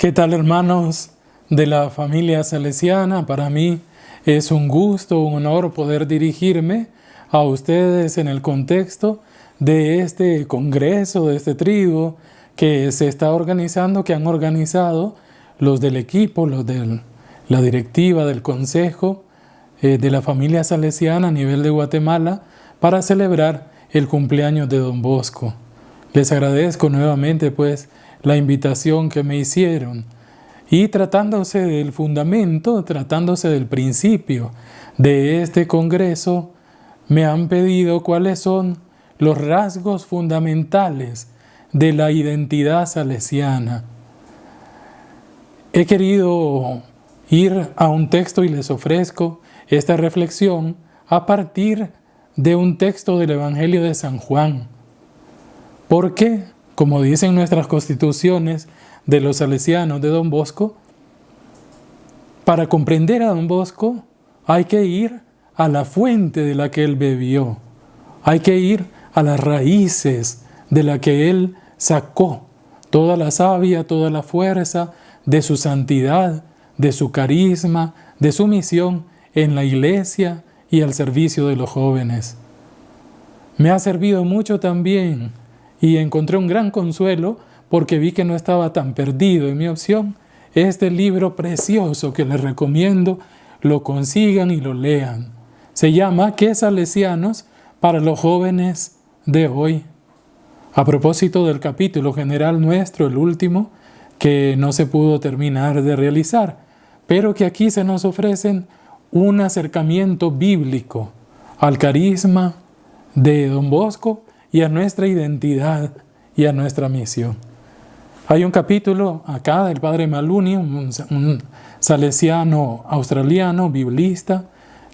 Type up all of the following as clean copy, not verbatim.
¿Qué tal, hermanos de la familia salesiana? Para mí es un gusto, un honor poder dirigirme a ustedes en el contexto de este congreso, de este triduo que se está organizando, que han organizado los del equipo, los de la directiva del consejo de la familia salesiana a nivel de Guatemala para celebrar el cumpleaños de Don Bosco. Les agradezco nuevamente la invitación que me hicieron. Y tratándose del fundamento, tratándose del principio de este congreso, me han pedido cuáles son los rasgos fundamentales de la identidad salesiana. He querido ir a un texto y les ofrezco esta reflexión a partir de un texto del Evangelio de San Juan. Porque, como dicen nuestras constituciones de los salesianos de Don Bosco, para comprender a Don Bosco hay que ir a la fuente de la que él bebió, hay que ir a las raíces de la que él sacó toda la savia, toda la fuerza de su santidad, de su carisma, de su misión en la iglesia y al servicio de los jóvenes. Me ha servido mucho también y encontré un gran consuelo porque vi que no estaba tan perdido en mi opción. Este libro precioso que les recomiendo lo consigan y lo lean. Se llama ¿Qué salesianos para los jóvenes de hoy? A propósito del capítulo general nuestro, el último, que no se pudo terminar de realizar, pero que aquí se nos ofrecen un acercamiento bíblico al carisma de Don Bosco y a nuestra identidad y a nuestra misión. Hay un capítulo acá del padre Maluni, un salesiano australiano, biblista,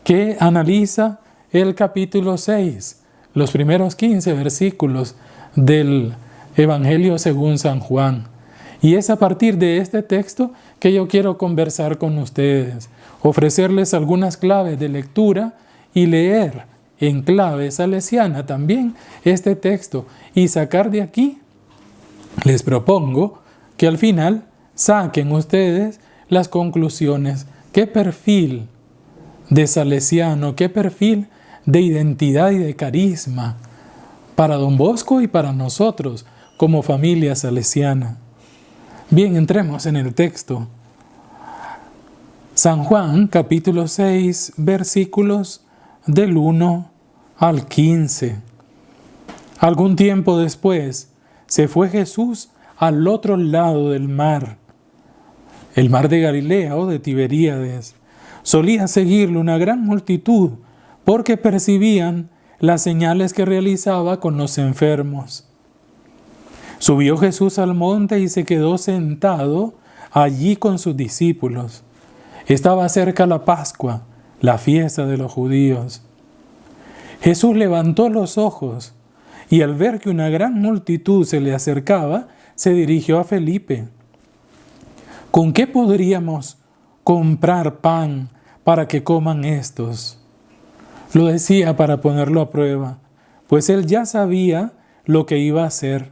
que analiza el capítulo 6, los primeros 15 versículos del Evangelio según San Juan. Y es a partir de este texto que yo quiero conversar con ustedes, ofrecerles algunas claves de lectura y leer en clave salesiana también este texto y sacar de aquí. Les propongo que al final saquen ustedes las conclusiones. ¿Qué perfil de salesiano, qué perfil de identidad y de carisma para Don Bosco y para nosotros como familia salesiana? Bien, entremos en el texto. San Juan, capítulo 6, versículos del 1 al 15. Algún tiempo después, se fue Jesús al otro lado del mar, el mar de Galilea o de Tiberíades. Solía seguirlo una gran multitud porque percibían las señales que realizaba con los enfermos. Subió Jesús al monte y se quedó sentado allí con sus discípulos. Estaba cerca la Pascua, la fiesta de los judíos. Jesús levantó los ojos y al ver que una gran multitud se le acercaba, se dirigió a Felipe. ¿Con qué podríamos comprar pan para que coman estos? Lo decía para ponerlo a prueba, pues él ya sabía lo que iba a hacer.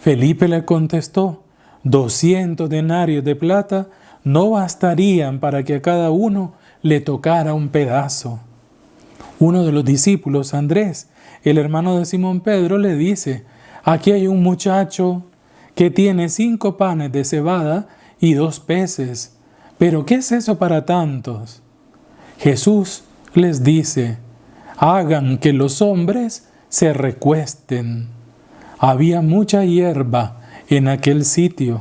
Felipe le contestó, 200 denarios de plata no bastarían para que a cada uno le tocara un pedazo. Uno de los discípulos, Andrés, el hermano de Simón Pedro, le dice, aquí hay un muchacho que tiene 5 panes de cebada y 2 peces. ¿Pero qué es eso para tantos? Jesús les dice, hagan que los hombres se recuesten. Había mucha hierba en aquel sitio.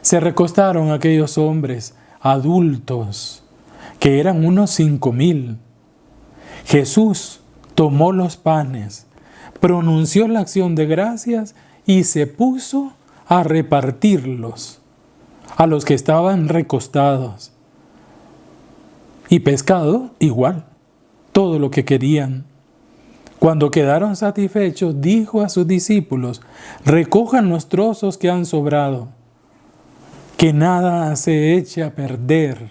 Se recostaron aquellos hombres adultos, que eran unos 5,000. Jesús tomó los panes, pronunció la acción de gracias y se puso a repartirlos a los que estaban recostados. Y pescado igual, todo lo que querían. Cuando quedaron satisfechos, dijo a sus discípulos, recojan los trozos que han sobrado, que nada se eche a perder.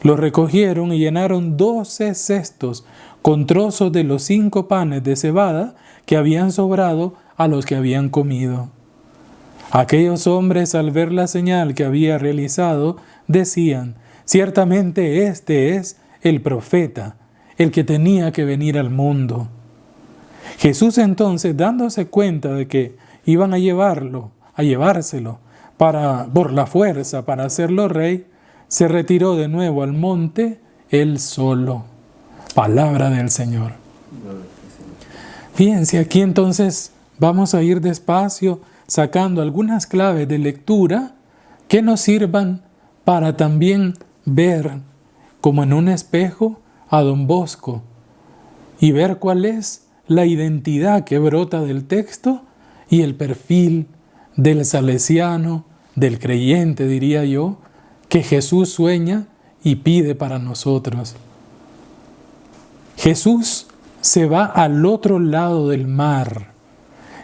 Los recogieron y llenaron 12 cestos con trozos de los 5 panes de cebada que habían sobrado a los que habían comido. Aquellos hombres, al ver la señal que había realizado, decían: ciertamente este es el profeta, el que tenía que venir al mundo. Jesús entonces, dándose cuenta de que iban a llevárselo por la fuerza, para hacerlo rey, se retiró de nuevo al monte él solo. Palabra del Señor. Fíjense, aquí entonces vamos a ir despacio sacando algunas claves de lectura que nos sirvan para también ver, como en un espejo, a Don Bosco y ver cuál es la identidad que brota del texto y el perfil del salesiano, del creyente, diría yo, que Jesús sueña y pide para nosotros. Jesús se va al otro lado del mar.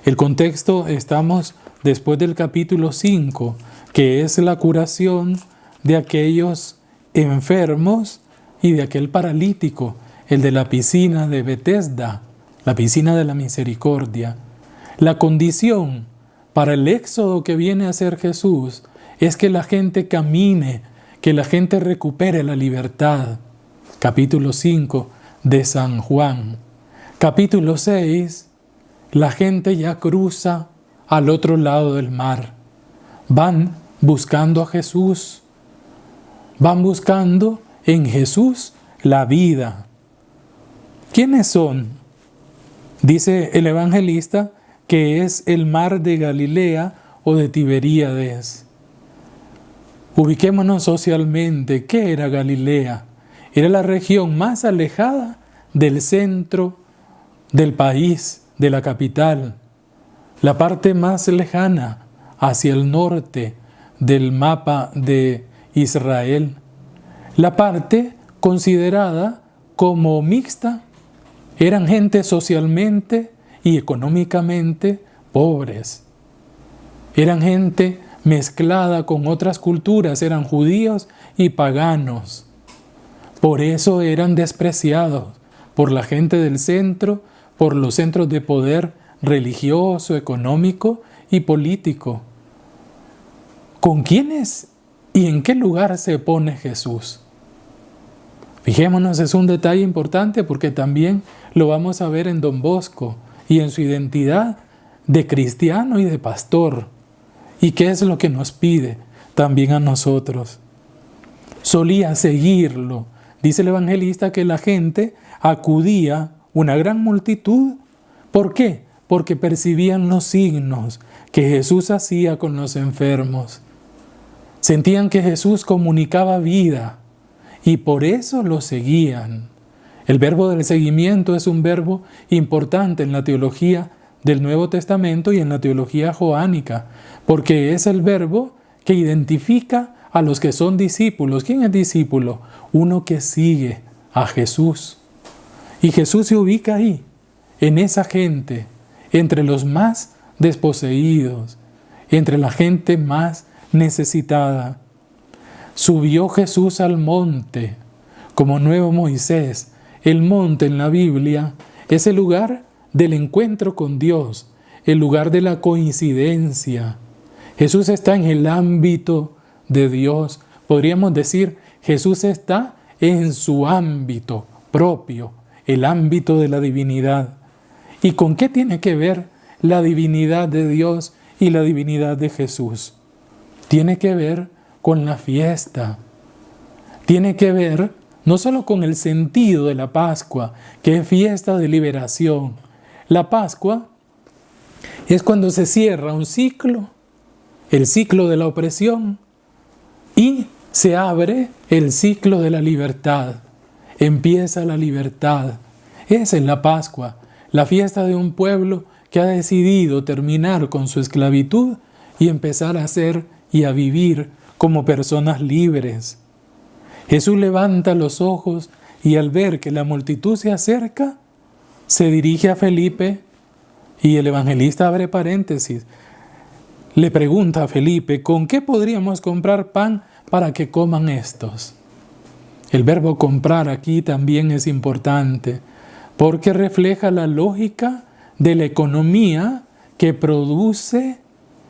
El contexto, estamos después del capítulo 5, que es la curación de aquellos enfermos y de aquel paralítico, el de la piscina de Betesda, la piscina de la misericordia. La condición para el éxodo que viene a hacer Jesús es que la gente camine, que la gente recupere la libertad. Capítulo 5 de San Juan. Capítulo 6, la gente ya cruza al otro lado del mar. Van buscando a Jesús. Van buscando en Jesús la vida. ¿Quiénes son? Dice el evangelista que es el mar de Galilea o de Tiberíades. Ubiquémonos socialmente. ¿Qué era Galilea? Era la región más alejada del centro del país, de la capital, la parte más lejana hacia el norte del mapa de Israel, la parte considerada como mixta. Eran gente socialmente y económicamente pobres. Eran gente mezclada con otras culturas, eran judíos y paganos. Por eso eran despreciados por la gente del centro, por los centros de poder religioso, económico y político. ¿Con quiénes y en qué lugar se pone Jesús? Fijémonos, es un detalle importante porque también lo vamos a ver en Don Bosco y en su identidad de cristiano y de pastor. ¿Y qué es lo que nos pide también a nosotros? Solía seguirlo. Dice el evangelista que la gente acudía, una gran multitud. ¿Por qué? Porque percibían los signos que Jesús hacía con los enfermos. Sentían que Jesús comunicaba vida y por eso lo seguían. El verbo del seguimiento es un verbo importante en la teología del Nuevo Testamento y en la teología joánica, porque es el verbo que identifica a los que son discípulos. ¿Quién es discípulo? Uno que sigue a Jesús. Y Jesús se ubica ahí, en esa gente, entre los más desposeídos, entre la gente más necesitada. Subió Jesús al monte, como nuevo Moisés. El monte en la Biblia es el lugar del encuentro con Dios, el lugar de la coincidencia. Jesús está en el ámbito de Dios. Podríamos decir, Jesús está en su ámbito propio, el ámbito de la divinidad. ¿Y con qué tiene que ver la divinidad de Dios y la divinidad de Jesús? Tiene que ver con la fiesta. Tiene que ver no solo con el sentido de la Pascua, que es fiesta de liberación. La Pascua es cuando se cierra un ciclo, el ciclo de la opresión, y se abre el ciclo de la libertad. Empieza la libertad. Esa es la Pascua, la fiesta de un pueblo que ha decidido terminar con su esclavitud y empezar a ser y a vivir como personas libres. Jesús levanta los ojos y al ver que la multitud se acerca, se dirige a Felipe y el evangelista abre paréntesis. Le pregunta a Felipe, ¿con qué podríamos comprar pan para que coman estos? El verbo comprar aquí también es importante porque refleja la lógica de la economía que produce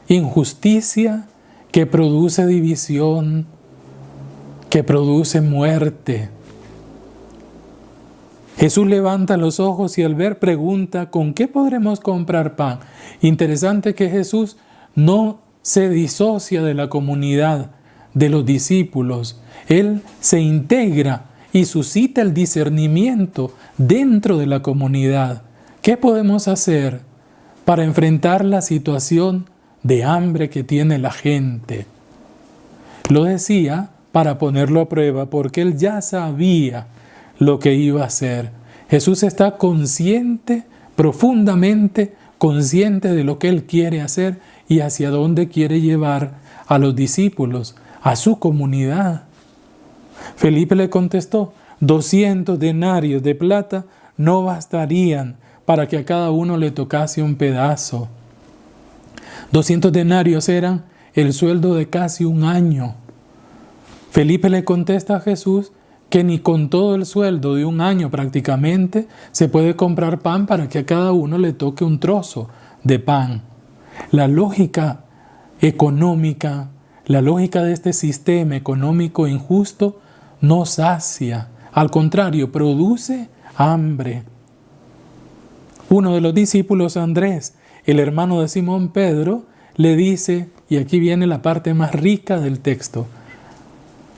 injusticia que produce división, que produce muerte. Jesús levanta los ojos y al ver pregunta, ¿con qué podremos comprar pan? Interesante que Jesús no se disocia de la comunidad, de los discípulos. Él se integra y suscita el discernimiento dentro de la comunidad. ¿Qué podemos hacer para enfrentar la situación de hambre que tiene la gente? Lo decía para ponerlo a prueba, porque él ya sabía lo que iba a hacer. Jesús está consciente, profundamente consciente de lo que él quiere hacer y hacia dónde quiere llevar a los discípulos, a su comunidad. Felipe le contestó, 200 denarios de plata no bastarían para que a cada uno le tocase un pedazo. 200 denarios eran el sueldo de casi un año. Felipe le contesta a Jesús que ni con todo el sueldo de un año prácticamente se puede comprar pan para que a cada uno le toque un trozo de pan. La lógica económica, la lógica de este sistema económico injusto no sacia, al contrario, produce hambre. Uno de los discípulos, Andrés, el hermano de Simón Pedro, le dice, y aquí viene la parte más rica del texto,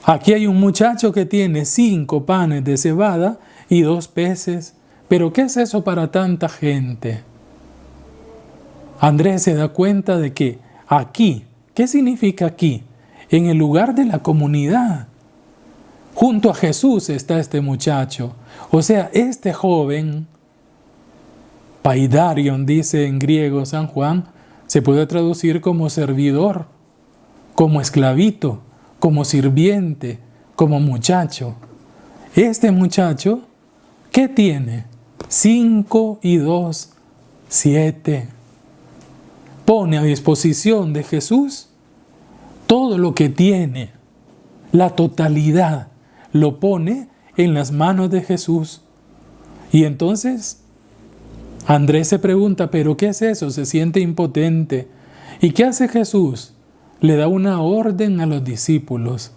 aquí hay un muchacho que tiene 5 panes de cebada y 2 peces, pero ¿qué es eso para tanta gente? Andrés se da cuenta de que aquí, ¿qué significa aquí? En el lugar de la comunidad. Junto a Jesús está este muchacho. O sea, este joven, paidarion dice en griego San Juan, se puede traducir como servidor, como esclavito, como sirviente, como muchacho. Este muchacho, ¿qué tiene? 5 y 2, 7. Pone a disposición de Jesús todo lo que tiene, la totalidad, lo pone en las manos de Jesús. Y entonces Andrés se pregunta, ¿pero qué es eso? Se siente impotente. ¿Y qué hace Jesús? Le da una orden a los discípulos.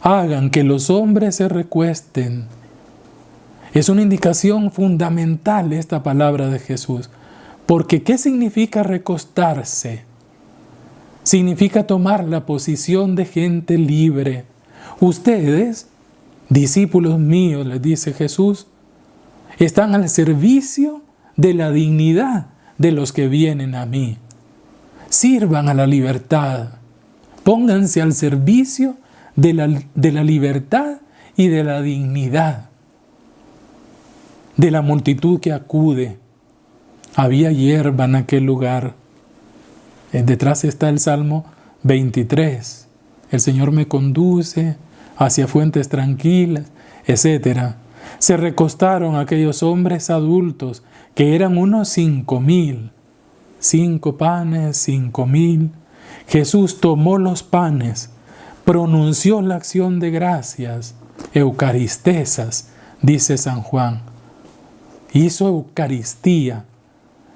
Hagan que los hombres se recuesten. Es una indicación fundamental esta palabra de Jesús. Porque ¿qué significa recostarse? Significa tomar la posición de gente libre. Ustedes, discípulos míos, les dice Jesús, están al servicio de la dignidad de los que vienen a mí. Sirvan a la libertad. Pónganse al servicio de la libertad y de la dignidad de la multitud que acude. Había hierba en aquel lugar. Detrás está el Salmo 23. El Señor me conduce hacia fuentes tranquilas, etc. Se recostaron aquellos hombres adultos, que eran unos 5,000. 5 panes, 5,000. Jesús tomó los panes, pronunció la acción de gracias, eucaristesas, dice San Juan. Hizo Eucaristía.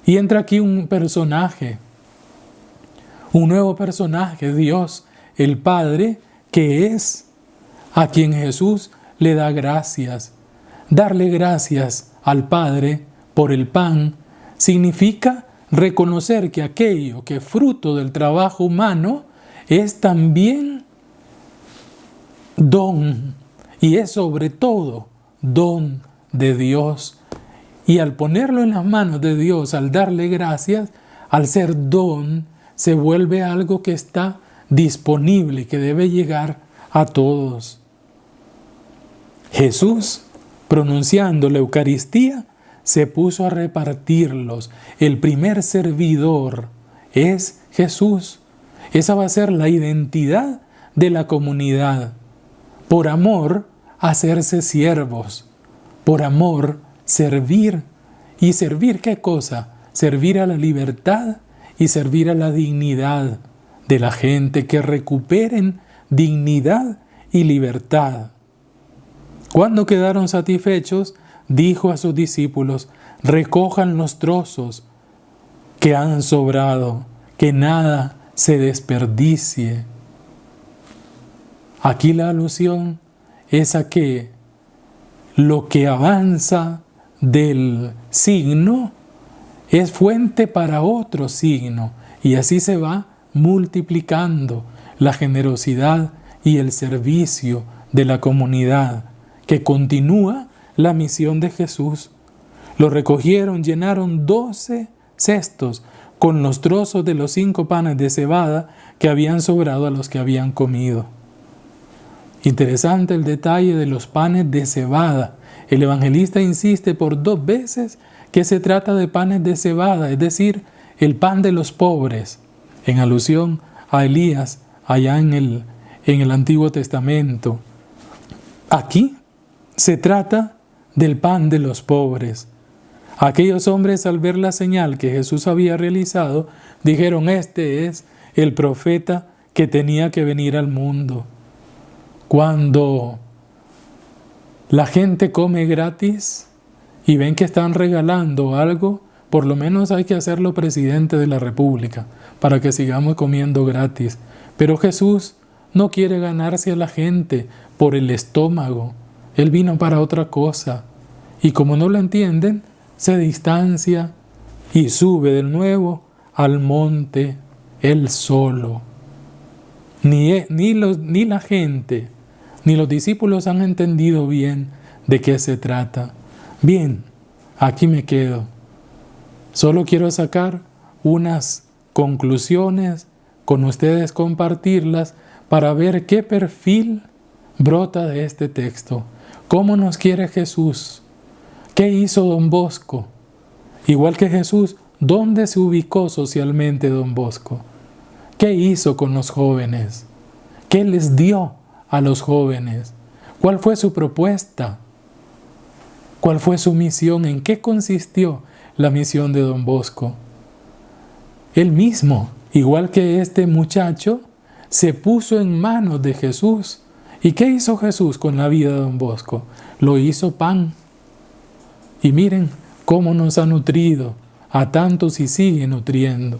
Y entra aquí un personaje, un nuevo personaje, Dios, el Padre, que es a quien Jesús le da gracias. Darle gracias al Padre por el pan significa reconocer que aquello que es fruto del trabajo humano es también don y es sobre todo don de Dios. Y al ponerlo en las manos de Dios, al darle gracias, al ser don, se vuelve algo que está disponible y que debe llegar a todos. Jesús, pronunciando la Eucaristía, se puso a repartirlos. El primer servidor es Jesús. Esa va a ser la identidad de la comunidad. Por amor, hacerse siervos. Por amor, servir. ¿Y servir qué cosa? Servir a la libertad y servir a la dignidad de la gente, que recuperen dignidad y libertad. Cuando quedaron satisfechos, dijo a sus discípulos, recojan los trozos que han sobrado, que nada se desperdicie. Aquí la alusión es a que lo que avanza del signo es fuente para otro signo, y así se va multiplicando la generosidad y el servicio de la comunidad, que continúa la misión de Jesús. Lo recogieron, llenaron 12 cestos con los trozos de los 5 panes de cebada que habían sobrado a los que habían comido. Interesante el detalle de los panes de cebada. El evangelista insiste por 2 veces que se trata de panes de cebada, es decir, el pan de los pobres, en alusión a Elías allá en el Antiguo Testamento. Aquí se trata del pan de los pobres. Aquellos hombres, al ver la señal que Jesús había realizado, dijeron: este es el profeta que tenía que venir al mundo. Cuando la gente come gratis y ven que están regalando algo, por lo menos hay que hacerlo presidente de la República para que sigamos comiendo gratis. Pero Jesús no quiere ganarse a la gente por el estómago. Él vino para otra cosa. Y como no lo entienden, se distancia y sube de nuevo al monte él solo. Ni la gente, ni los discípulos han entendido bien de qué se trata. Bien, aquí me quedo. Solo quiero sacar unas conclusiones, con ustedes compartirlas, para ver qué perfil brota de este texto. ¿Cómo nos quiere Jesús? ¿Qué hizo Don Bosco? Igual que Jesús, ¿dónde se ubicó socialmente Don Bosco? ¿Qué hizo con los jóvenes? ¿Qué les dio a los jóvenes? ¿Cuál fue su propuesta? ¿Cuál fue su misión? ¿En qué consistió la misión de Don Bosco? Él mismo, igual que este muchacho, se puso en manos de Jesús. ¿Y qué hizo Jesús con la vida de Don Bosco? Lo hizo pan. Y miren cómo nos ha nutrido a tantos y sigue nutriendo.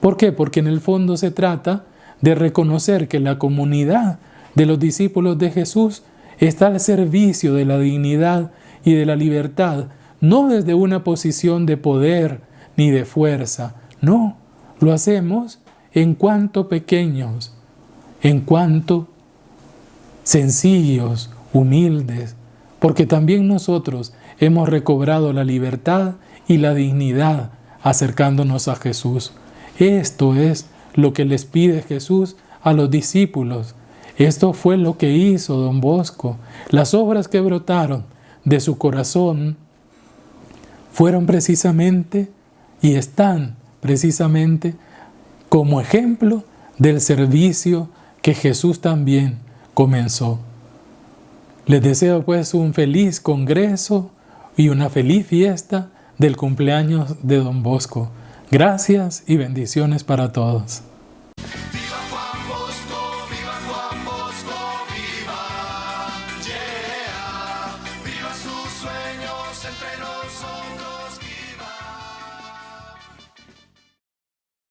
¿Por qué? Porque en el fondo se trata de reconocer que la comunidad de los discípulos de Jesús está al servicio de la dignidad y de la libertad, no desde una posición de poder ni de fuerza. No, lo hacemos en cuanto pequeños, en cuanto sencillos, humildes, porque también nosotros hemos recobrado la libertad y la dignidad acercándonos a Jesús. Esto es lo que les pide Jesús a los discípulos. Esto fue lo que hizo Don Bosco. Las obras que brotaron de su corazón fueron precisamente y están precisamente como ejemplo del servicio que Jesús también comenzó. Les deseo pues un feliz congreso y una feliz fiesta del cumpleaños de Don Bosco. Gracias y bendiciones para todos.